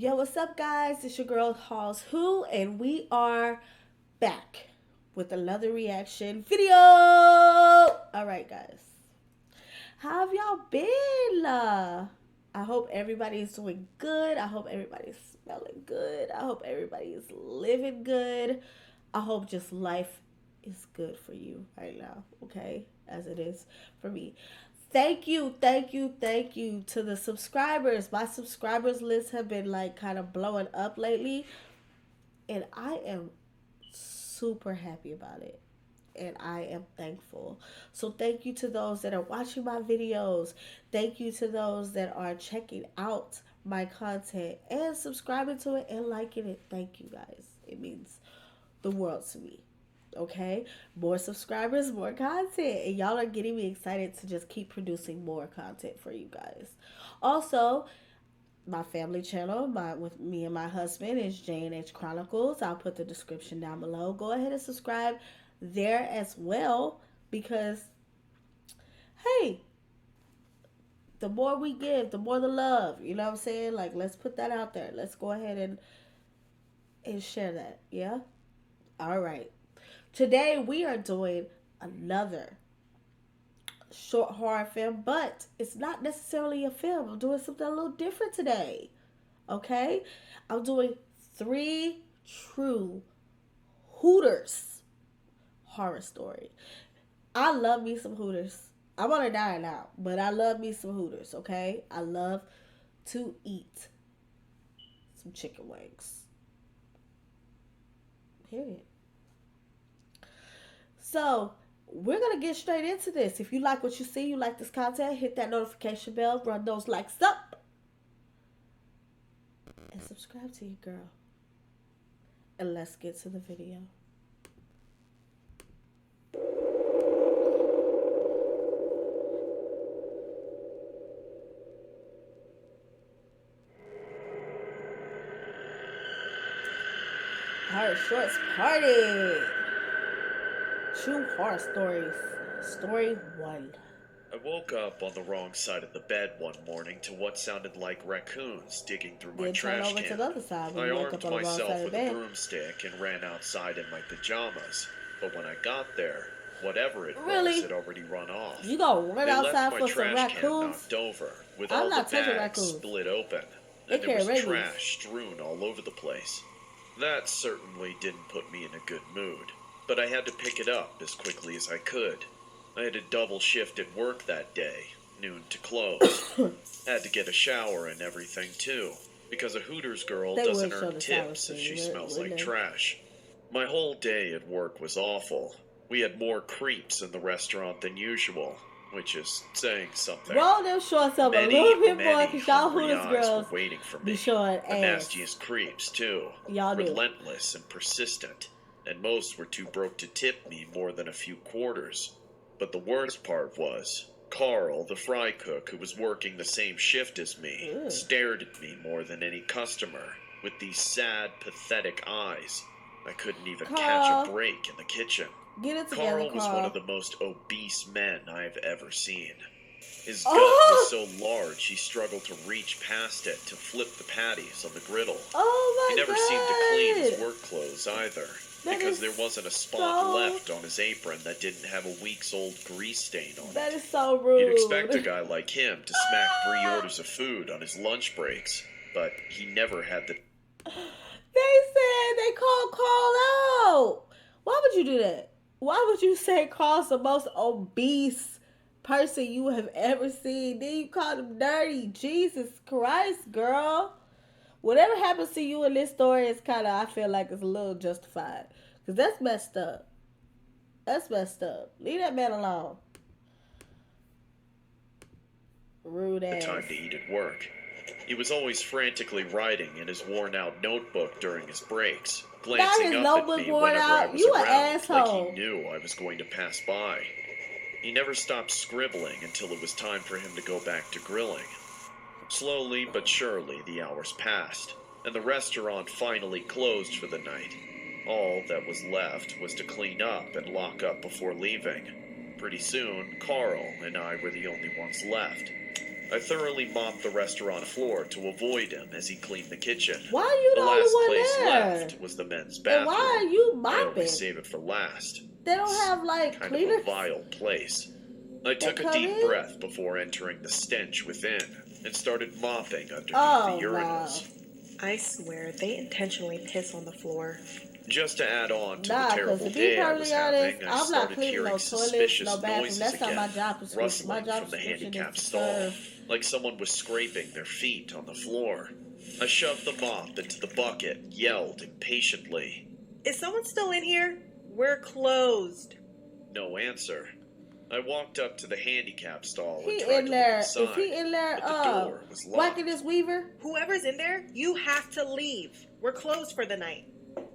Yo, what's up, guys? It's your girl, Halls Who, and we are back with another reaction video. All right, guys. How have y'all been? I hope everybody's doing good. I hope everybody's smelling good. I hope everybody is living good. I hope just life is good for you right now, okay? As it is for me. Thank you to the subscribers. My subscribers list have been like kind of blowing up lately, and I am super happy about it. And I am thankful. So thank you to those that are watching my videos. Thank you to those that are checking out my content and subscribing to it and liking it. Thank you, guys. It means the world to me. Okay, more subscribers, more content, and y'all are getting me excited to just keep producing more content for you guys. Also, my family channel, my with me and my husband, is J&H Chronicles. I'll put the description down below. Go ahead and subscribe there as well, because hey, the more we give, the more the love. You know what I'm saying? Like, let's put that out there. Let's go ahead and share that. Yeah. All right. Today we are doing another short horror film, but it's not necessarily a film. I'm doing something a little different today. Okay? I'm doing 3 true Hooters horror story. I love me some Hooters. I'm on a diet now, but I love me some Hooters, okay? I love to eat some chicken wings. Period. So, we're going to get straight into this. If you like what you see, you like this content, hit that notification bell, run those likes up, and subscribe to your girl. And let's get to the video. Horror Shorts Party. True Horror Stories. Story 1. I woke up on the wrong side of the bed one morning to what sounded like raccoons digging through my Then turn trash over can. to the other side when I you wake armed up on the wrong side myself of with the a bed. broomstick and ran outside in my pajamas. But when I got there, whatever it Really? was had already run off. You gonna run They left outside my for some trash can raccoons? knocked over, with I'm all the not touching bags raccoons. split open, They and there carry was rabies. trash strewn all over the place. That certainly didn't put me in a good mood, but I had to pick it up as quickly as I could. I had a double shift at work that day, noon to close. Had to get a shower and everything too, because a Hooters girl They doesn't would show earn the tips shower if she scene, smells wouldn't like they? trash. My whole day at work was awful. We had more creeps in the restaurant than usual, which is saying something. Roll them shorts up a Many, little bit more, many because y'all hungry Hooters eyes girls were waiting for be me. showing The ass. nastiest creeps, too. Y'all do. Relentless and persistent, and most were too broke to tip me more than a few quarters. But the worst part was, Carl, the fry cook who was working the same shift as me, Ugh. stared at me more than any customer, with these sad, pathetic eyes. I couldn't even catch Carl, a break in the kitchen. get it together, Carl was one of Carl. the most obese men I've ever seen. His gut Oh! was so large he struggled to reach past it to flip the patties on the griddle. Oh He my never god! seemed to clean his work clothes either, That because is there wasn't a spot so- left on his apron that didn't have a week's old grease stain on That it. is so rude. You'd expect a guy like him to smack 3 orders of food on his lunch breaks, but he never had the... They said they called Carl out. Why would you do that? Why would you say Carl's the most obese person you have ever seen? Then you called him dirty. Jesus Christ, girl. Whatever happens to you in this story is kind of, I feel like it's a little justified. Because that's messed up. That's messed up. Leave that man alone. Rude ass. time to eat at work. He was always frantically writing in his worn-out notebook during his breaks, glancing his up notebook at me worn whenever I out? was You an around, asshole. like he knew I was going to pass by. He never stopped scribbling until it was time for him to go back to grilling. Slowly but surely the hours passed, and the restaurant finally closed for the night. All that was left was to clean up and lock up before leaving. Pretty soon, Carl and I were the only ones left. I thoroughly mopped the restaurant floor to avoid him as he cleaned the kitchen. Why are you The the last only place one there? left was the men's And why bathroom. are you I always mopping? save it for last. They don't It's have like kind cleaners. of a vile place. I took a come deep in? breath before entering the stench within and started mopping underneath Oh, the urinals. I swear, they intentionally piss on the floor. Just to add on to Nah, the 'cause terrible to be day I perfectly was honest, having, I I'm not started cleaning hearing no toilets, suspicious no bathroom. noises That's not again, my job description. My rustling job from the description is handicapped to stall, serve. like someone was scraping their feet on the floor. I shoved the mop into the bucket and yelled impatiently. Is someone still in here? We're closed. No answer. I walked up to the handicap stall and He tried in to there. look Is inside, he in there? but the door was locked. Whacking his weaver? Whoever's in there, you have to leave. We're closed for the night.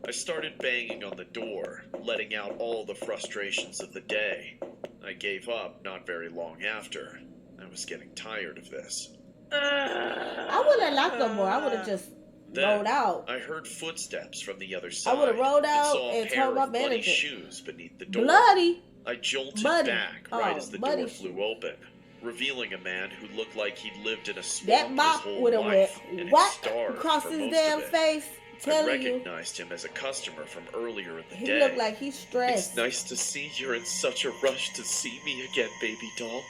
I started banging on the door, letting out all the frustrations of the day. I gave up not very long after. I was getting tired of this. I wouldn't have locked no more. I would have just Then, rolled out. I heard footsteps from the other side. I would have rolled and out saw a and pair told my of muddy manager. shoes beneath the door. Bloody. I jolted Muddy. back right Oh, as the muddy door flew shoes. open, revealing a man who looked like he'd lived in a swamp That his mop whole would have went life and whack starved across for his most damn of it. face. I Telling you, recognized him as a customer from earlier in the he day. looked like he's stressed. It's nice to see you're in such a rush to see me again, baby doll.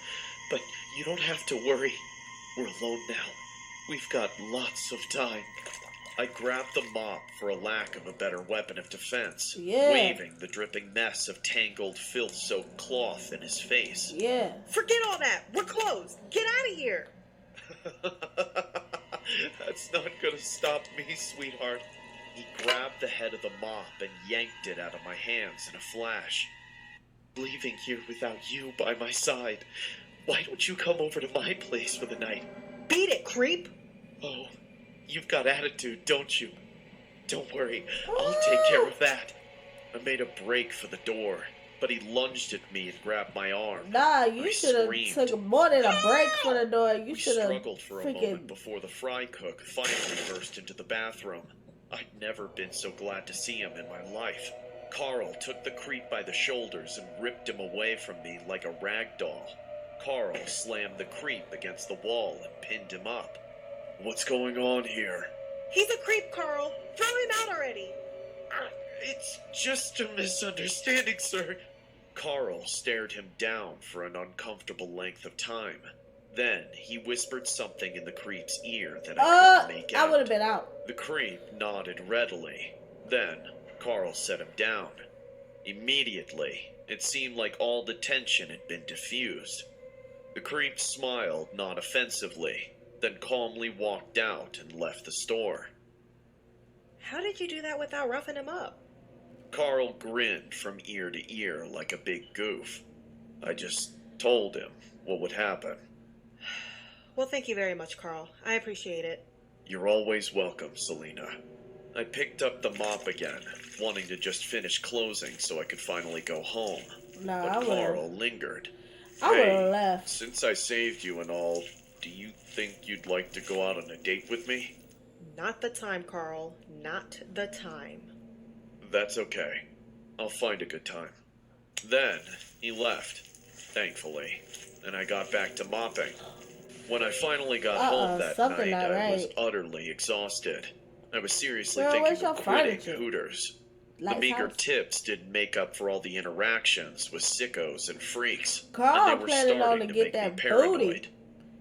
But you don't have to worry. We're alone now. We've got lots of time. I grabbed the mop for a lack of a better weapon of defense, Yeah. waving the dripping mess of tangled, filth-soaked cloth in his face. Yeah. Forget all that. We're closed. Get out of here. That's not gonna stop me, sweetheart. He grabbed the head of the mop and yanked it out of my hands in a flash. Leaving here without you by my side. Why don't you come over to my place for the night? Beat it, creep. Oh, you've got attitude, don't you? Don't worry, I'll take care of that. I made a break for the door, but he lunged at me and grabbed my arm. Nah, you I should have screamed. took more than a break for the door. You We should have struggled for a moment freaking. before the fry cook finally burst into the bathroom. I'd never been so glad to see him in my life. Carl took the creep by the shoulders and ripped him away from me like a rag doll. Carl slammed the creep against the wall and pinned him up. What's going on here? He's a creep, Carl. Throw him out already. It's just a misunderstanding, sir. Carl stared him down for an uncomfortable length of time. Then he whispered something in the creep's ear that I couldn't make out. I would have been out. The creep nodded readily. Then Carl set him down. Immediately, it seemed like all the tension had been diffused. The creep smiled not offensively, then calmly walked out and left the store. How did you do that without roughing him up? Carl grinned from ear to ear like a big goof. I just told him what would happen. Well, thank you very much, Carl. I appreciate it. You're always welcome, Selena. I picked up the mop again, wanting to just finish closing so I could finally go home. No, I But would have. Carl lingered. I would have Hey, left. since I saved you and all, do you think you'd like to go out on a date with me? Not the time, Carl. Not the time. That's okay. I'll find a good time. Then he left, thankfully, and I got back to mopping. When I finally got home that something night, not I was right. utterly exhausted. I was seriously Girl, where's thinking your of quitting furniture? Hooters. The Lighthouse? meager tips didn't make up for all the interactions with sickos and freaks, Carl and they were planning on starting to to get make me that paranoid. booty.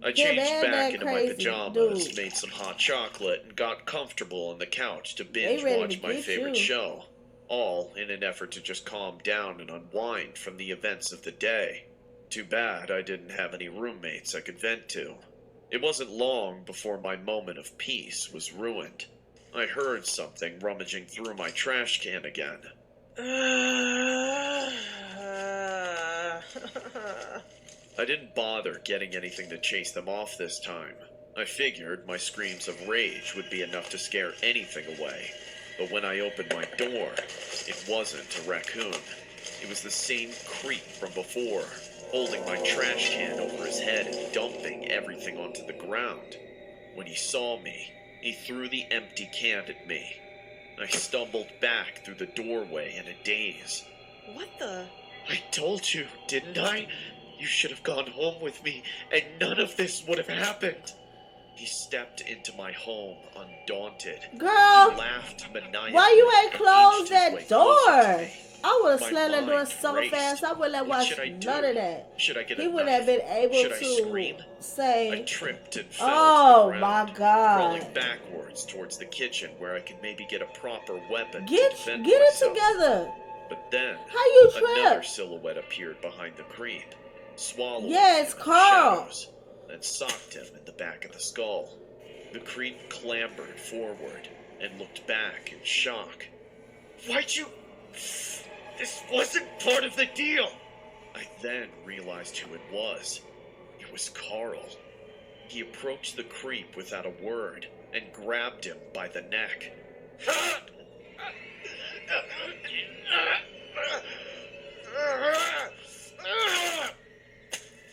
I Him changed and back that into my crazy pajamas, dude. made some hot chocolate, and got comfortable on the couch to They binge ready watch to my get favorite you. show, all in an effort to just calm down and unwind from the events of the day. Too bad I didn't have any roommates I could vent to. It wasn't long before my moment of peace was ruined. I heard something rummaging through my trash can again. I didn't bother getting anything to chase them off this time. I figured my screams of rage would be enough to scare anything away. But when I opened my door, it wasn't a raccoon. It was the same creep from before, holding my trash can over his head and dumping everything onto the ground. When he saw me, he threw the empty can at me. I stumbled back through the doorway in a daze. What the? I told you, didn't I? You should have gone home with me, and none of this would have happened. He stepped into my home undaunted. Girl, He laughed maniacally. why you ain't and closed inched his way that closer to door? me. I would have My slammed that door mind so raced. fast I wouldn't have What watched should I do? none of that. Should I get He a wouldn't knife? have been able Should I to scream? I say, tripped and fell oh to the ground, my God. crawling backwards towards the kitchen where I could maybe get a proper weapon to Get defend it myself. together. But then, How you another trip? silhouette appeared behind the creep, swallowing Yeah, him it's in the Carl. shadows, and socked him in the back of the skull. The creep clambered forward and looked back in shock. Why'd you... This wasn't part of the deal! I then realized who it was. It was Carl. He approached the creep without a word and grabbed him by the neck.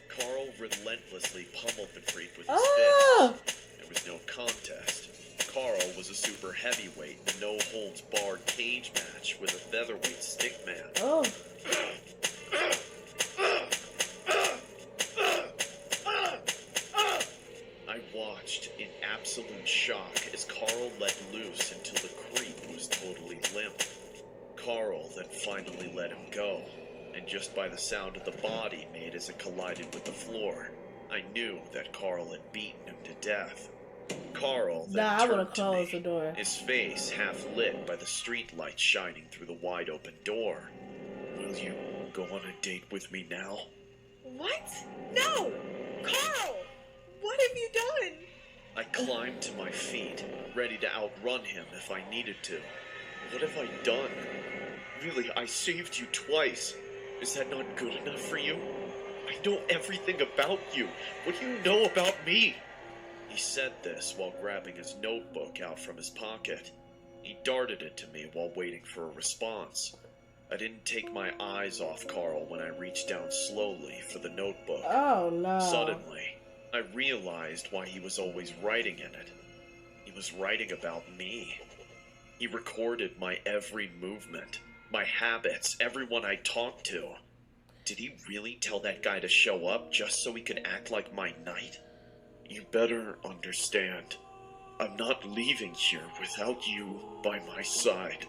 Carl relentlessly pummeled the creep with his Oh, fists. There was no contest. Carl was a super heavyweight in a no-holds-barred cage match with a featherweight stickman. oh. I watched in absolute shock as Carl let loose until the creep was totally limp. Carl then finally let him go, and just by the sound of the body made as it collided with the floor, I knew that Carl had beaten him to death. Carl then Nah, I would have turned to closed the me, door. his face half lit by the street light shining through the wide open door. Will you go on a date with me now? What? No! Carl! What have you done? I climbed to my feet, ready to outrun him if I needed to. What have I done? Really, I saved you twice. Is that not good enough for you? I know everything about you. What do you know about me? He said this while grabbing his notebook out from his pocket. He darted it to me while waiting for a response. I didn't take my eyes off Carl when I reached down slowly for the notebook. Oh no. Suddenly, I realized why he was always writing in it. He was writing about me. He recorded my every movement, my habits, everyone I talked to. Did he really tell that guy to show up just so he could act like my knight? You better understand, I'm not leaving here without you by my side.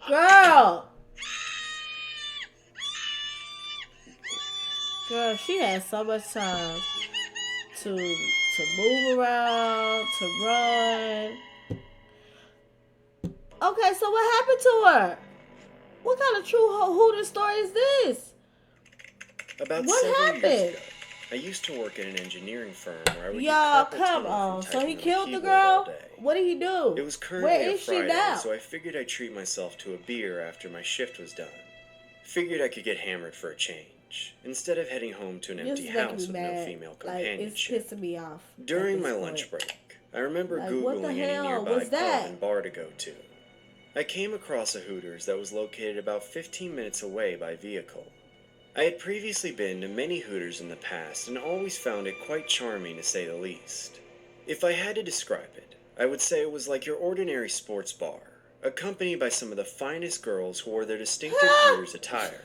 Girl. Girl, she had so much time to move around, to run. Okay, so what happened to her? What kind of true Hooters story is this? About What 7 years happened? ago, I used to work at an engineering firm where I would Y'all, get carpal come tunnel on. from So he typing on killed the keyboard all girl? day. What did he do? It was currently Where a is she Friday, now? so I figured I'd treat myself to a beer after my shift was done. Figured I could get hammered for a change, instead of heading home to an This empty is making house me with mad. no female Like, it's companionship. pissing me off. During at my this lunch point. break, I remember Like, what the Googling any hell nearby was pub that? and bar to go to. I came across a Hooters that was located about 15 minutes away by vehicle. I had previously been to many Hooters in the past and always found it quite charming to say the least. If I had to describe it, I would say it was like your ordinary sports bar, accompanied by some of the finest girls who wore their distinctive Hooters attire,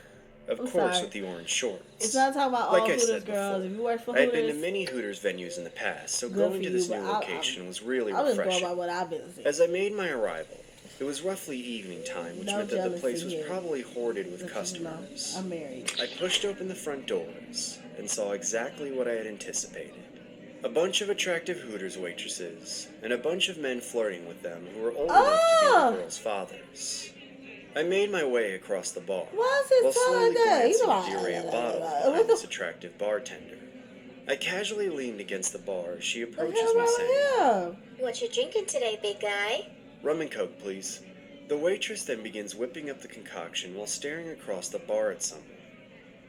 of I'm course sorry. with the orange shorts. It's not talking about Like all I Hooters said girls. before, If you work for I had been to Hooters, many Hooters venues in the past, so good going for to you, this but new I'm location was really just going refreshing. by what I've been seeing. As I made my arrival, it was roughly evening time, which No meant that the jealousy place was here. probably hoarded with Just, you know, customers. I'm married. I pushed open the front doors and saw exactly what I had anticipated. A bunch of attractive Hooters waitresses, and a bunch of men flirting with them who were old enough to be the girls' fathers. I made my way across the bar, Why is his while tongue slowly like that? glancing He's at the array of bottles what behind the this attractive bartender. I casually leaned against the bar as she hell approaches wrong me with saying, him? What you drinking today, big guy? "Rum and Coke, please." The waitress then begins whipping up the concoction while staring across the bar at someone.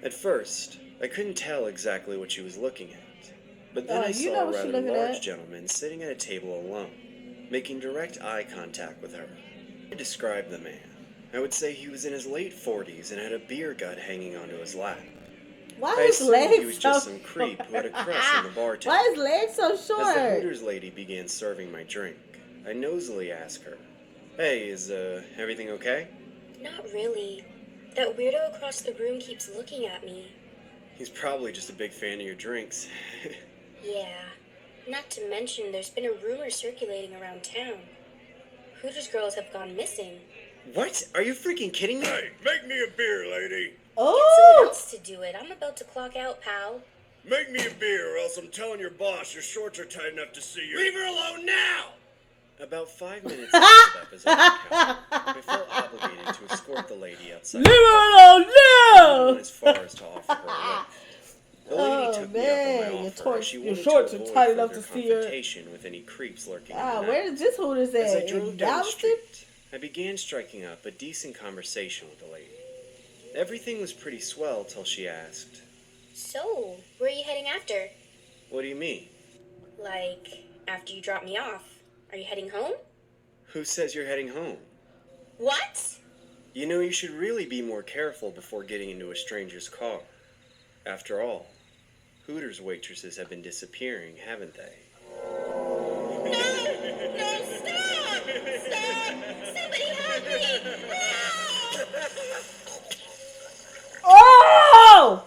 At first, I couldn't tell exactly what she was looking at, but then I you saw know a what she rather looking large at. gentleman sitting at a table alone, making direct eye contact with her. To describe the man, I would say he was in his late 40s and had a beer gut hanging onto his lap. Why I his assumed legs he was so just some creep who had a crush on the bartender. Why his legs so As the short? Hooters lady began serving my drink, I nosily ask her, "Hey, is everything okay?" Not really. That weirdo across the room keeps looking at me. He's probably just a big fan of your drinks. Yeah. Not to mention, there's been a rumor circulating around town. Hooters girls have gone missing. What? Are you freaking kidding me? Hey, make me a beer, lady. Get someone Oh! else to do it. I'm about to clock out, pal. Make me a beer, or else I'm telling your boss your shorts are tight enough to see you. Leave her alone now! About 5 minutes after that bizarre encounter, I felt obligated to escort the lady outside. Leave her alone I went now! as far as to offer her a lift. The lady took me up on my your offer, as she your wanted shorts to are avoid tight enough further to see her. confrontation with any creeps lurking in Ah, the where night. is this Hooters As I at? drove In down the Galveston? street, I began striking up a decent conversation with the lady. Everything was pretty swell till she asked, So, where are you heading after? "What do you mean? Like, after you drop me off? Are you heading home? Who says you're heading home? What? You know, you should really be more careful before getting into a stranger's car. After all, Hooters waitresses have been disappearing, haven't they?" No, stop! Stop! Somebody help me! Oh!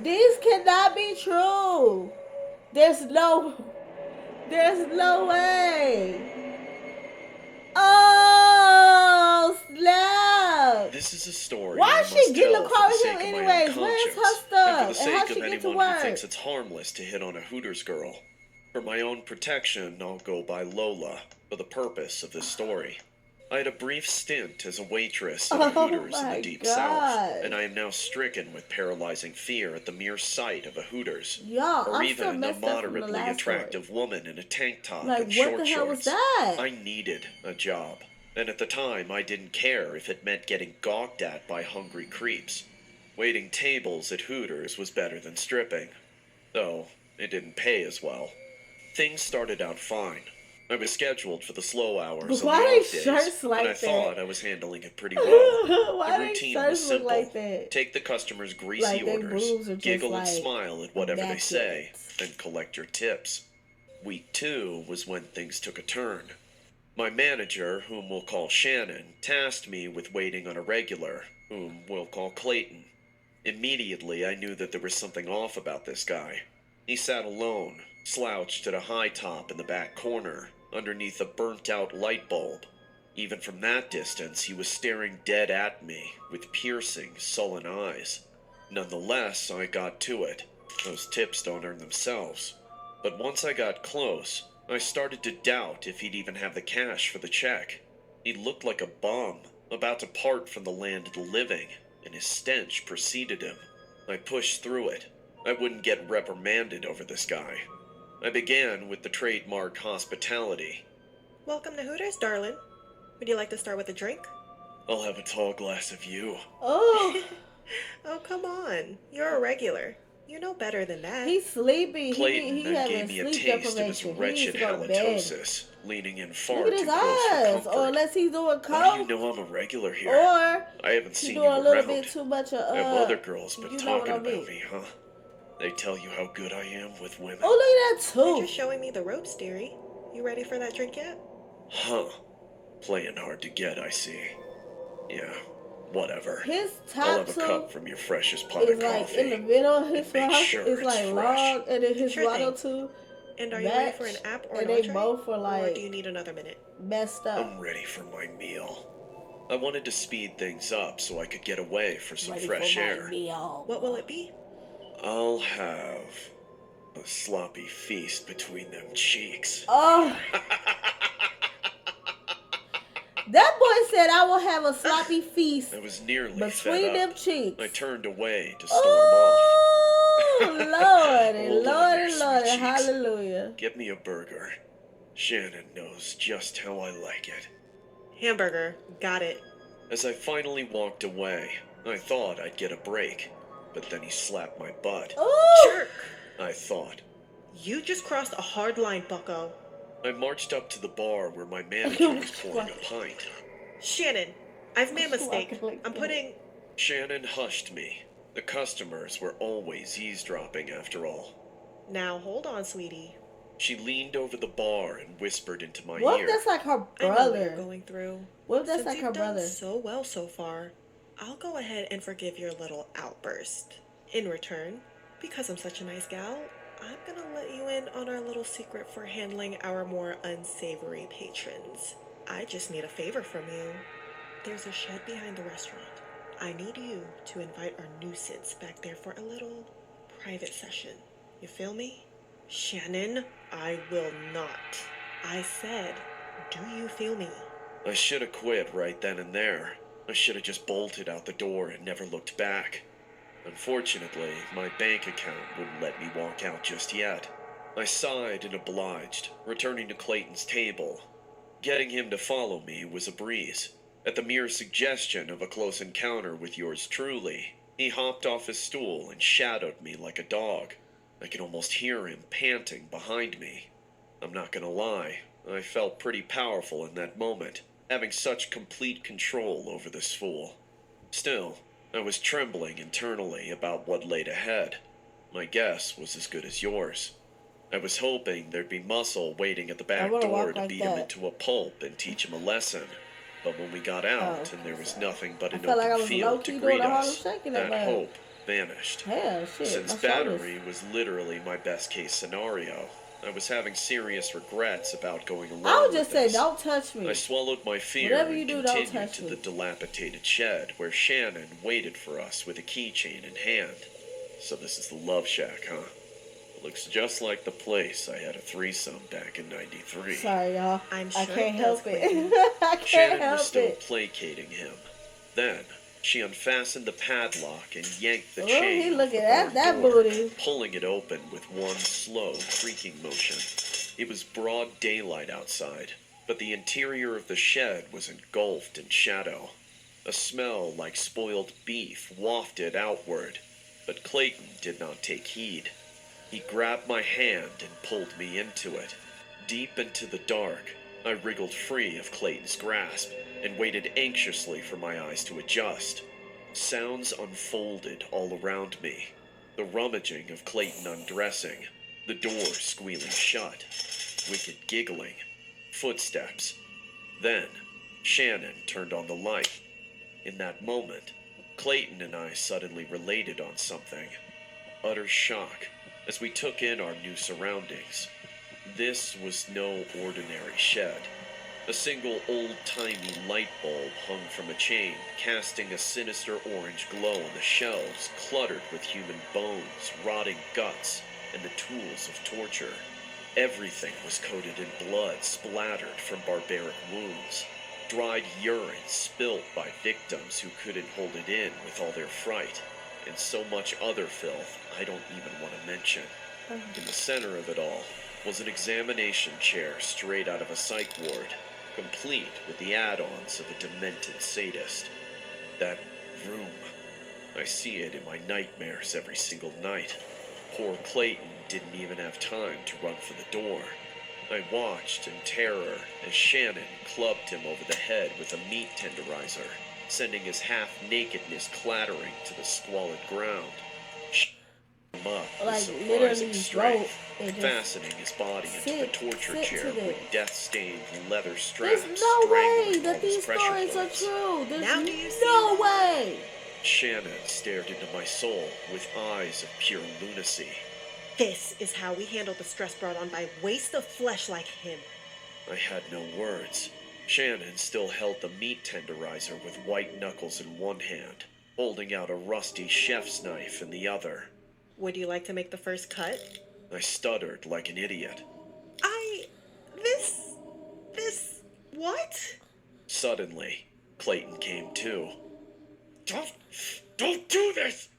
These cannot be true. There's no way. Oh, snap. This is a story Why I is she must getting tell a for car the with sake him of my own anyways? Where's her conscience, stuff? and for the And sake how'd of she get to anyone who work? thinks it's harmless to hit on a Hooters girl. For my own protection, I'll go by Lola for the purpose of this story. I had a brief stint as a waitress at a Hooters in my the Deep God. South, and I am now stricken with paralyzing fear at the mere sight of a Hooters, Y'all, or I'm still even a messed up from the moderately last attractive woman in a tank top Like, and what short the hell was shorts. that? I needed a job, and at the time I didn't care if it meant getting gawked at by hungry creeps. Waiting tables at Hooters was better than stripping, though it didn't pay as well. Things started out fine. I was scheduled for the slow hours Why on the they off days, shirts like and I that? thought I was handling it pretty well. Why The they routine shirts was look simple. like that? Take the customer's greasy Like they orders, boobs are just giggle and like smile at whatever they say, immaculate. then collect your tips. Week 2 was when things took a turn. My manager, whom we'll call Shannon, tasked me with waiting on a regular, whom we'll call Clayton. Immediately, I knew that there was something off about this guy. He sat alone, slouched at a high top in the back corner, underneath a burnt-out light bulb. Even from that distance, he was staring dead at me, with piercing, sullen eyes. Nonetheless, I got to it. Those tips don't earn themselves. But once I got close, I started to doubt if he'd even have the cash for the check. He looked like a bum, about to part from the land of the living, and his stench preceded him. I pushed through it. I wouldn't get reprimanded over this guy. I began with the trademark hospitality. Welcome to Hooters, darling. Would you like to start with a drink? I'll have a tall glass of you. Oh, Oh, come on. You're a regular. You know better than that. he's sleepy. Clayton he then having gave me a sleep taste of his deprivation. He needs wretched to go to bed. halitosis, leaning in far Look at too his close for eyes. comfort. Or unless he's doing How do coke. you know I'm a regular here? Or I haven't he's seen you doing a little around. bit too much of Them other girls been you know talking what I mean. about me, huh? They tell you how good I am with women. Oh, look at that You're too. just showing me the ropes, dearie. You ready for that drink yet? Huh. Playing hard to get, I see. Yeah, whatever. His I'll top have a two cup from your freshest pot is of like coffee. in the middle of his And make mouth. sure It's it's like fresh. long, and then his Sure bottle thing. too And are you ready for an match, app or and an they entree? both were Or like do you need another minute? messed up. I'm ready for my meal. I wanted to speed things up so I could get away for some Ready fresh for my air. meal. What will it be? I'll have a sloppy feast between them cheeks. Oh, that boy said I will have a sloppy feast I was nearly between fed them up. cheeks. I turned away to storm off. Oh, Lord, and Hold on Lord, there, and sweet Lord, and cheeks. hallelujah. Get me a burger. Shannon knows just how I like it. Hamburger. Got it. As I finally walked away, I thought I'd get a break, but then he slapped my butt. Oh, Jerk. I thought. You just crossed a hard line, bucko. I marched up to the bar where my manager was pouring a pint. Shannon, I've made a Why mistake. like I'm that? putting... Shannon hushed me. The customers were always eavesdropping after all. Now hold on, sweetie. She leaned over the bar and whispered into my What if ear. that's like her I know what you're brother? going through. What if that's Since like you've her done brother? so well so far, I'll go ahead and forgive your little outburst. In return, because I'm such a nice gal, I'm gonna let you in on our little secret for handling our more unsavory patrons. I just need a favor from you. There's a shed behind the restaurant. I need you to invite our nuisance back there for a little private session. You feel me? Shannon, I will not. I said, do you feel me? I should have quit right then and there. I should have just bolted out the door and never looked back. Unfortunately, my bank account wouldn't let me walk out just yet. I sighed and obliged, returning to Clayton's table. Getting him to follow me was a breeze. At the mere suggestion of a close encounter with yours truly, he hopped off his stool and shadowed me like a dog. I could almost hear him panting behind me. I'm not gonna lie, I felt pretty powerful in that moment, having such complete control over this fool. Still, I was trembling internally about what laid ahead. My guess was as good as yours. I was hoping there'd be muscle waiting at the back wanna door walk to like beat him that. into a pulp and teach him a lesson. But when we got out and there was nothing but I an felt like I open was field to low-key greet doing a Harlem us, Shake in that that mug. hope vanished. Hell, shit, Since my shoulders. battery was literally my best case scenario, I was having serious regrets about going along I would with just say, this. don't touch me. I swallowed my fear Whatever you and do, don't continued touch to me. the dilapidated shed where Shannon waited for us with a keychain in hand. So this is the Love Shack, huh? Looks just like the place I had a threesome back in '93. Sorry, y'all. I'm I sure can't it does, help it. Clayton. I can't Shannon was help still it. placating him. Then she unfastened the padlock and yanked the Oh, chain he off looking the at barn that door, booty. pulling it open with one slow creaking motion. It was broad daylight outside, but the interior of the shed was engulfed in shadow. A smell like spoiled beef wafted outward, but Clayton did not take heed. He grabbed my hand and pulled me into it. Deep into the dark, I wriggled free of Clayton's grasp and waited anxiously for my eyes to adjust. Sounds unfolded all around me. The rummaging of Clayton undressing, the door squealing shut, wicked giggling, footsteps. Then, Shannon turned on the light. In that moment, Clayton and I suddenly related on something. Utter shock as we took in our new surroundings. This was no ordinary shed. A single old-timey light bulb hung from a chain, casting a sinister orange glow on the shelves cluttered with human bones, rotting guts, and the tools of torture. Everything was coated in blood splattered from barbaric wounds, dried urine spilt by victims who couldn't hold it in with all their fright, and so much other filth I don't even want to mention. In the center of it all was an examination chair straight out of a psych ward, complete with the add-ons of a demented sadist. That room. I see it in my nightmares every single night. Poor Clayton didn't even have time to run for the door. I watched in terror as Shannon clubbed him over the head with a meat tenderizer, sending his half-nakedness clattering to the squalid ground. Him up with Like, surprising literally strength, broke and just fastening his body into the torture sit chair to this. with death-stained leather straps There's no way strangling all that his these pressure stories are points. true. There's Now do you see no that? way. Shannon stared into my soul with eyes of pure lunacy. This is how we handle the stress brought on by waste of flesh like him. I had no words. Shannon still held the meat tenderizer with white knuckles in one hand, holding out a rusty chef's knife in the other. Would you like to make the first cut? I stuttered like an idiot. What? Suddenly, Clayton came to. Don't do this!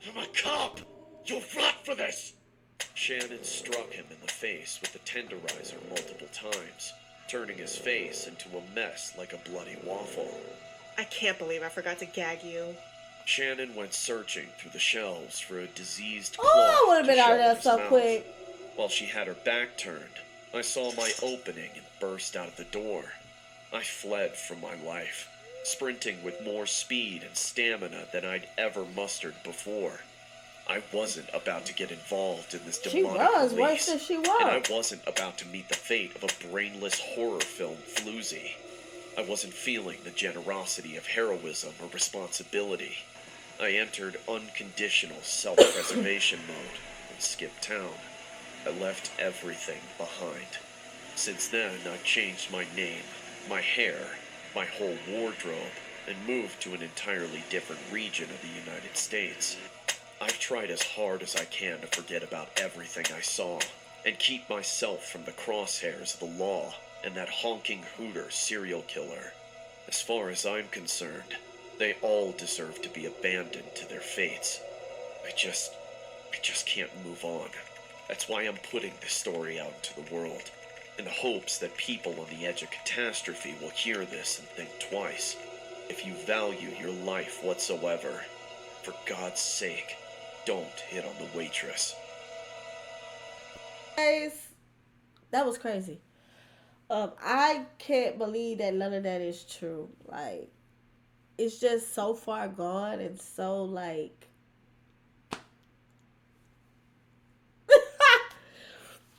I'm a cop! You'll rot for this! Shannon struck him in the face with the tenderizer multiple times, turning his face into a mess like a bloody waffle. I can't believe I forgot to gag you. Shannon went searching through the shelves for a diseased Oh, I cloth would have to been out shove of in there his so mouth. quick. While she had her back turned, I saw my opening and burst out of the door. I fled from my life. sprinting with more speed and stamina than I'd ever mustered before. I wasn't about to get involved in this She demonic was worse release, than she and I was. wasn't about to meet the fate of a brainless horror film floozy. I wasn't feeling the generosity of heroism or responsibility. I entered unconditional self-preservation mode and skipped town. I left everything behind. Since then, I've changed my name, my hair, my whole wardrobe, and moved to an entirely different region of the United States. I've tried as hard as I can to forget about everything I saw and keep myself from the crosshairs of the law and that honking Hooters serial killer. As far as I'm concerned, they all deserve to be abandoned to their fates. I just can't move on. That's why I'm putting this story out into the world, in the hopes that people on the edge of catastrophe will hear this and think twice. If you value your life whatsoever, for God's sake, don't hit on the waitress. Guys, that was crazy. I can't believe that none of that is true. Like, it's just so far gone and so like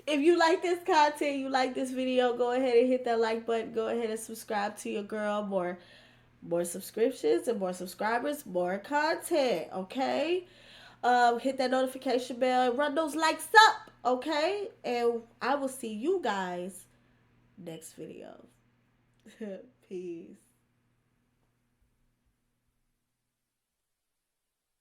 if you like this content, you like this video, go ahead and hit that like button. Go ahead and subscribe to your girl. More subscriptions and more subscribers, more content. Okay. Hit that notification bell and run those likes up. Okay. And I will see you guys next video. Peace.